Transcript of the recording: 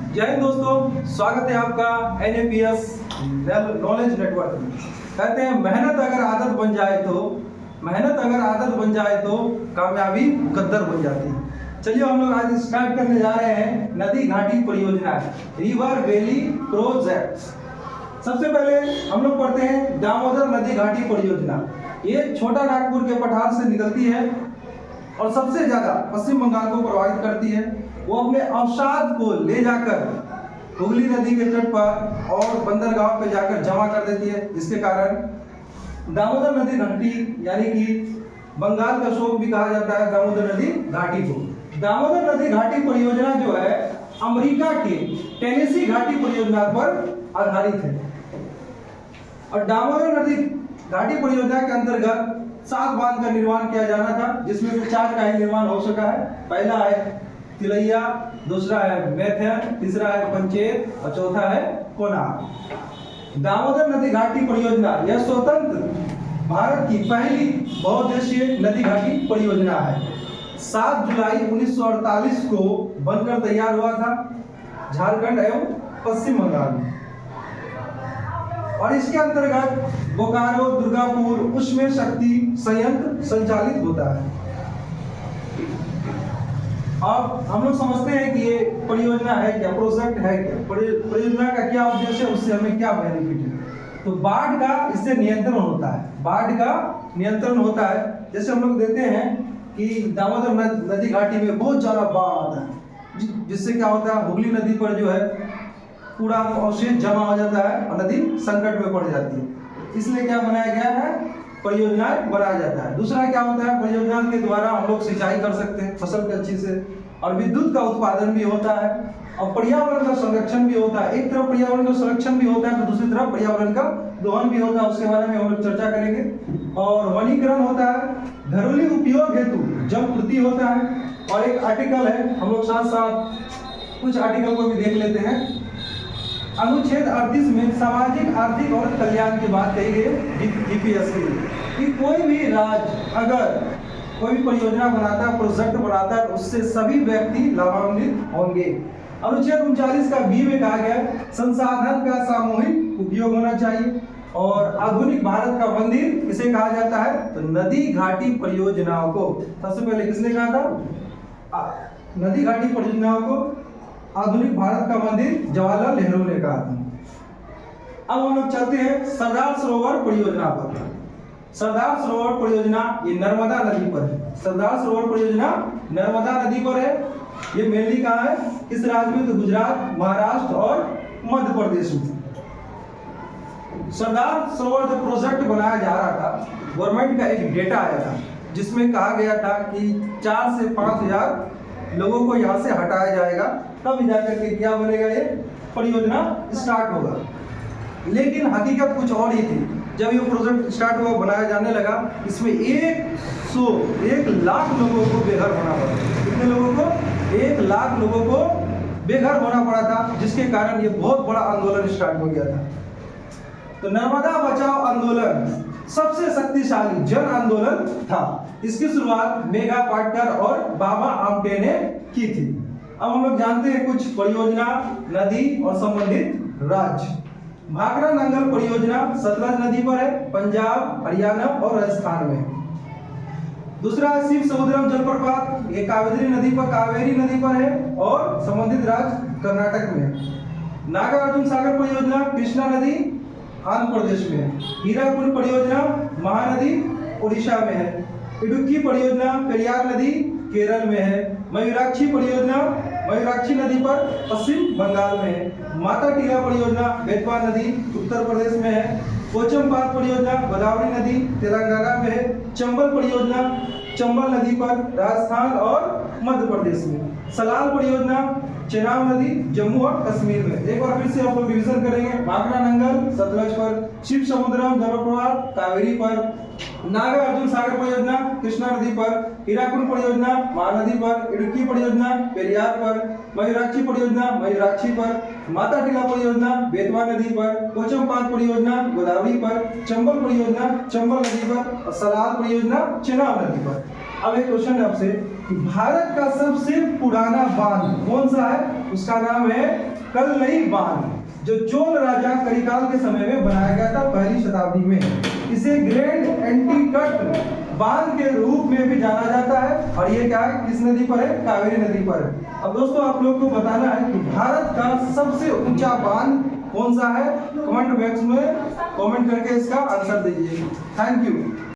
जय हिंद दोस्तों, स्वागत है आपका NAPS नॉलेज नेटवर्क में। कहते हैं मेहनत अगर आदत बन जाए तो कामयाबी मुकद्दर बन जाती है। चलिए हम लोग आज स्टार्ट करने जा रहे हैं नदी घाटी परियोजना, रिवर वैली प्रोजेक्ट। सबसे पहले हम लोग पढ़ते हैं दामोदर नदी घाटी परियोजना। ये छोटा नागपुर के पठार से निकलती है और सबसे ज्यादा पश्चिम बंगाल को प्रभावित करती है। वो अपने अवसाद को ले जाकर हुगली नदी के तट पर और बंदरगाह पे जाकर जमा कर देती है। इसके कारण दामोदर नदी घाटी यानी कि बंगाल का शोक भी कहा जाता है दामोदर नदी घाटी को। दामोदर नदी घाटी परियोजना जो है अमेरिका के टेनेसी घाटी परियोजना पर आधारित है और दामोदर नदी घाटी परियोजना के अंतर्गत 7 बांध का निर्माण किया जाना था, जिसमें से 4 का ही निर्माण हो सका है। पहला है तिलैया, दूसरा है मैथन, तीसरा है पंचेत और चौथा है कोनार। दामोदर नदी घाटी परियोजना यह स्वतंत्र भारत की पहली बहुउद्देशीय नदी घाटी परियोजना है। 7 जुलाई 1948 को बनकर तैयार हुआ था झारखंड एवं पश्चिम बंगाल में और इसके अंतर्गत बोकारो दुर्गापुर उष्मे शक्ति संयंत्र संचालित होता है। अब हम लोग समझते हैं कि ये परियोजना है क्या, प्रोजेक्ट है क्या, परियोजना का क्या उद्देश्य है, उससे हमें क्या बेनिफिट है। तो बाढ़ का इससे नियंत्रण होता है, बाढ़ का नियंत्रण होता है। जैसे हम लोग देखते हैं कि दामोदर नदी घाटी में बहुत ज्यादा बाढ़ आता है, जिससे क्या होता है हुगली नदी पर जो है पूरा अवशेष जमा हो जाता है और नदी संकट में पड़ जाती है। इसलिए क्या बनाया गया है, परियोजनाएं बनाया जाता है। दूसरा क्या होता है, परियोजना के द्वारा हम लोग सिंचाई कर सकते हैं फसल के अच्छी से और विद्युत का उत्पादन भी होता है और पर्यावरण का संरक्षण भी होता है। एक तरफ पर्यावरण का संरक्षण भी होता है तो दूसरी तरफ पर्यावरण का दोहन भी होता है, उसके बारे में हम लोग चर्चा करेंगे। और वनीकरण होता है, घरेलू उपयोग हेतु जल पूर्ति होता है। और एक आर्टिकल है, हम लोग साथ साथ कुछ आर्टिकल को भी देख लेते हैं। अनुच्छेद 38 में सामाजिक आर्थिक और कल्याण की बात कही गई है जीपीएस के लिए कि कोई भी राज्य अगर कोई भी परियोजना बनाता है, प्रोजेक्ट बनाता है, उससे सभी व्यक्ति लाभान्वित होंगे। अनुच्छेद 39 का बी में कहा गया संसाधन का सामूहिक उपयोग होना चाहिए। और आधुनिक भारत का मंदिर किसे कहा जाता है, तो नदी घाटी परियोजनाओं को। सबसे पहले किसने कहा था, नदी घाटी परियोजनाओं को आधुनिक भारत का मंदिर जवाहरलाल नेहरू ने कहा था। अब हम लोग चलते हैं सरदार सरोवर परियोजना पर। सरदार सरोवर परियोजना ये नर्मदा नदी पर है। सरदार सरोवर परियोजना नर्मदा नदी पर है। ये मेनली कहाँ है, किस राज्य में, तो गुजरात, महाराष्ट्र और मध्य प्रदेश में। सरदार सरोवर जो प्रोजेक्ट बनाया जा रहा था, गवर्नमेंट का एक डेटा आया था जिसमें कहा गया था कि 4 से 5 हजार लोगों को यहाँ से हटाया जाएगा, तब जाकर के क्या बनेगा, ये परियोजना स्टार्ट होगा। लेकिन हकीकत कुछ और ही थी। जब ये प्रोजेक्ट स्टार्ट हुआ, बनाया जाने लगा, इसमें 1 लाख लोगों को बेघर होना पड़ा। कितने लोगों को, 1 लाख लोगों को बेघर होना पड़ा था, जिसके कारण ये बहुत बड़ा आंदोलन स्टार्ट हो गया था। तो नर्मदा बचाओ आंदोलन सबसे शक्तिशाली जन आंदोलन था। इसकी शुरुआत मेघा पाटकर और बाबा आमटे ने की थी। अब हम लोग जानते हैं कुछ परियोजना, नदी और संबंधित राज्य। भाखड़ा नंगल परियोजना सतलज नदी पर है, पंजाब, हरियाणा और राजस्थान में। दूसरा शिव समुद्रम जलप्रपात, ये कावेरी नदी पर है और संबंधित राज्य कर्नाटक में है। नागार्जुन सागर परियोजना कृष्णा नदी आंध्र प्रदेश में है। हीराकुंड परियोजना महानदी उड़ीसा में है। इडुक्की परियोजना पेरियार नदी केरल में है। मयूराक्षी परियोजना मयूराक्षी नदी पर पश्चिम बंगाल में है। माता टीला परियोजना बेतवा नदी उत्तर प्रदेश में है। पोचमपात परियोजना गोदावरी नदी तेलंगाना में है। चंबल परियोजना चंबल नदी पर राजस्थान और मध्य प्रदेश में। सलाल परियोजना चेनाब नदी जम्मू और कश्मीर में। एक बार फिर से आप लोग रिवीजन करेंगे। भाखड़ा नंगल सतलज पर, शिव समुद्रम जलप्रपात कावेरी पर, नागार्जुन सागर परियोजना कृष्णा नदी पर, हीराकुंड परियोजना महानदी पर, इडुक्की परियोजना पेरियार पर, मयूराक्षी परियोजना मयूराक्षी पर, माता टीला परियोजना बेतवा नदी पर, पोचमपात परियोजना गोदावरी पर, चंबल परियोजना चंबल नदी पर और सलाल परियोजना चेनाब नदी पर। अब एक क्वेश्चन है आपसे कि भारत का सबसे पुराना बांध कौन सा है? उसका नाम है कल्लई बांध, जो चोल राजा करिकाल के समय में बनाया गया था, पहली शताब्दी में। इसे ग्रेट एंटीकट बांध के रूप में भी जाना जाता है। और ये क्या है, किस नदी पर है? कावेरी नदी पर है। अब दोस्तों आप लोग को बताना है कि भारत का सबसे ऊंचा बांध कौन सा है? कमेंट बॉक्स में कमेंट करके इसका आंसर दीजिए। Thank you.